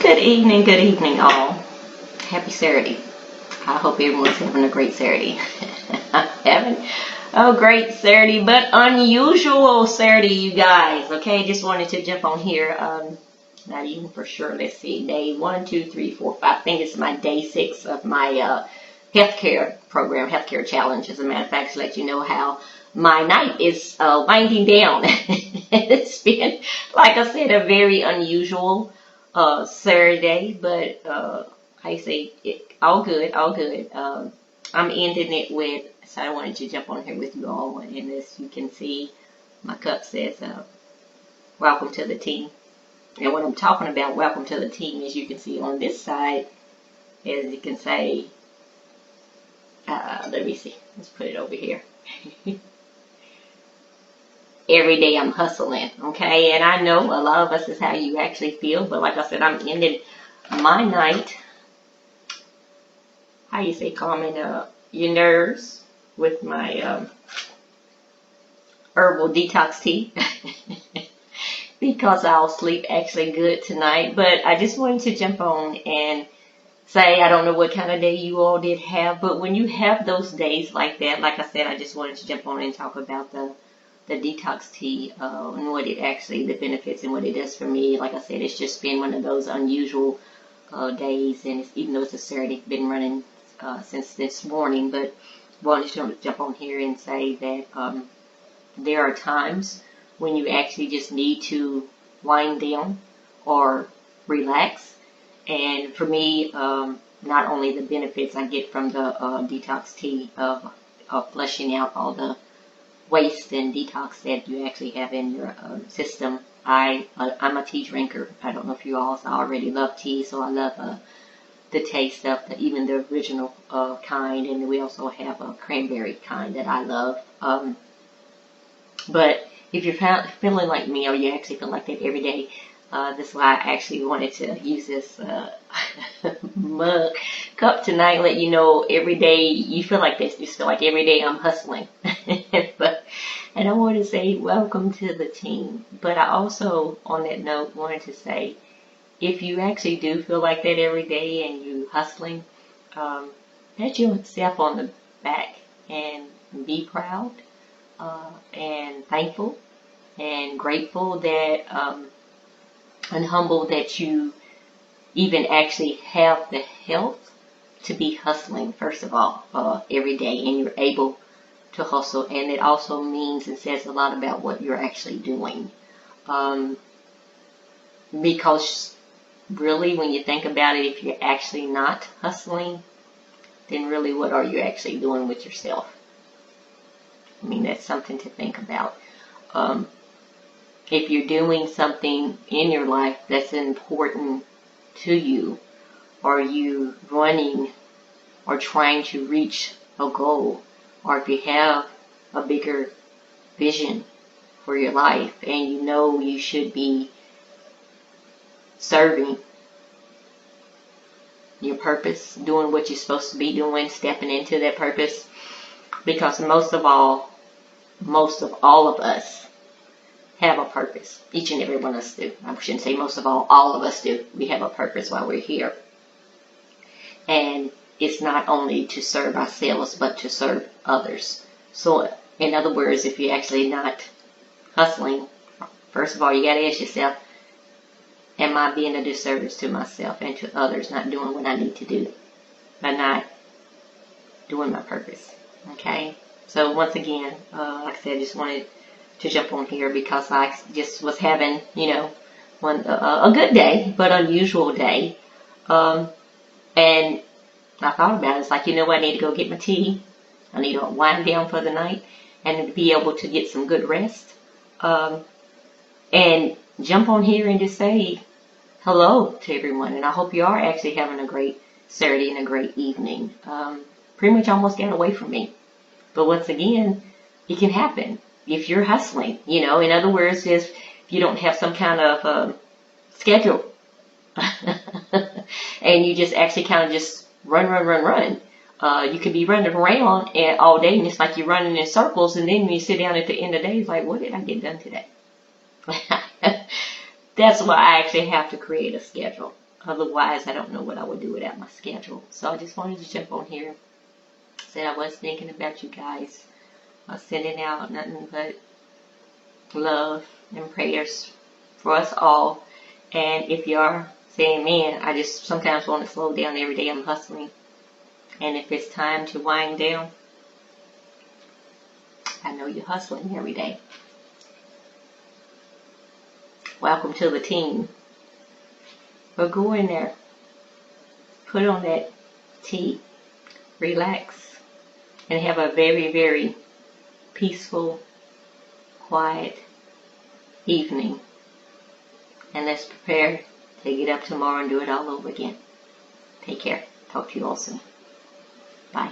Good evening, all. Happy Saturday. I hope everyone's having a great Saturday. I'm having a great Saturday, but unusual Saturday, you guys. Okay, just wanted to jump on here. Not even for sure. Let's see, day 1, 2, 3, 4, 5. I think it's my day 6 of my healthcare program, healthcare challenge. As a matter of fact, to let you know how my night is winding down. It's been, like I said, a very unusual Saturday, but I say all good, all good. I'm ending it with, so I wanted to jump on here with you all, and as you can see, my cup says, welcome to the team. And what I'm talking about, welcome to the team, as you can see on this side, as you can say, let me see, let's put it over here. Every day I'm hustling, okay? And I know a lot of us is how you actually feel, but like I said, I'm ending my night, how you say, calming your nerves with my herbal detox tea. Because I'll sleep actually good tonight. But I just wanted to jump on and say, I don't know what kind of day you all did have, but when you have those days like that, like I said, I just wanted to jump on and talk about the detox tea and what it actually, the benefits and what it does for me. Like I said, it's just been one of those unusual days, and even though it's a Saturday, it's been running since this morning, but wanted to jump on here and say that there are times when you actually just need to wind down or relax. And for me, not only the benefits I get from the detox tea of flushing out all the waste and detox that you actually have in your system. I'm a tea drinker. I don't know if you all already love tea, so I love the taste of even the original kind, and we also have a cranberry kind that I love. But if you're feeling like me, or you actually feel like that every day, that's why I actually wanted to use this cup tonight, let you know every day you feel like this. You feel like every day I'm hustling. And I want to say welcome to the team. But I also, on that note, wanted to say, if you actually do feel like that every day and you hustling, pat yourself on the back and be proud and thankful and grateful that and humble that you even actually have the health to be hustling, first of all, every day, and you're able to hustle. And it also means and says a lot about what you're actually doing. Because really, when you think about it, if you're actually not hustling, then really what are you actually doing with yourself? I mean, that's something to think about. If you're doing something in your life that's important to you, are you running or trying to reach a goal, or if you have a bigger vision for your life and you know you should be serving your purpose, doing what you're supposed to be doing, stepping into that purpose, because most of all of us have a purpose. Each and every one of us do. I shouldn't say most of all of us do. We have a purpose while we're here. And it's not only to serve ourselves, but to serve others. So, in other words, if you're actually not hustling, first of all, you got to ask yourself, am I being a disservice to myself and to others, not doing what I need to do, by not doing my purpose? Okay? So, once again, like I said, I just wanted to jump on here because I just was having, a good day, but unusual day. And I thought about it. It's like, I need to go get my tea. I need to wind down for the night and to be able to get some good rest. And jump on here and just say hello to everyone. And I hope you are actually having a great Saturday and a great evening. Pretty much almost got away from me. But once again, it can happen if you're hustling. In other words, if you don't have some kind of schedule and you just actually kind of just run. You could be running around all day, and it's like you're running in circles, and then when you sit down at the end of the day, it's like, what did I get done today? That's why I actually have to create a schedule. Otherwise, I don't know what I would do without my schedule. So I just wanted to jump on here. Said I was thinking about you guys. Sending out nothing but love and prayers for us all. And if you are saying, man, I just sometimes want to slow down every day, I'm hustling. And if it's time to wind down, I know you're hustling every day. Welcome to the team. But go in there, put on that tea, relax, and have a very, very peaceful, quiet evening. And let's prepare to get up tomorrow and do it all over again. Take care. Talk to you all soon. Bye.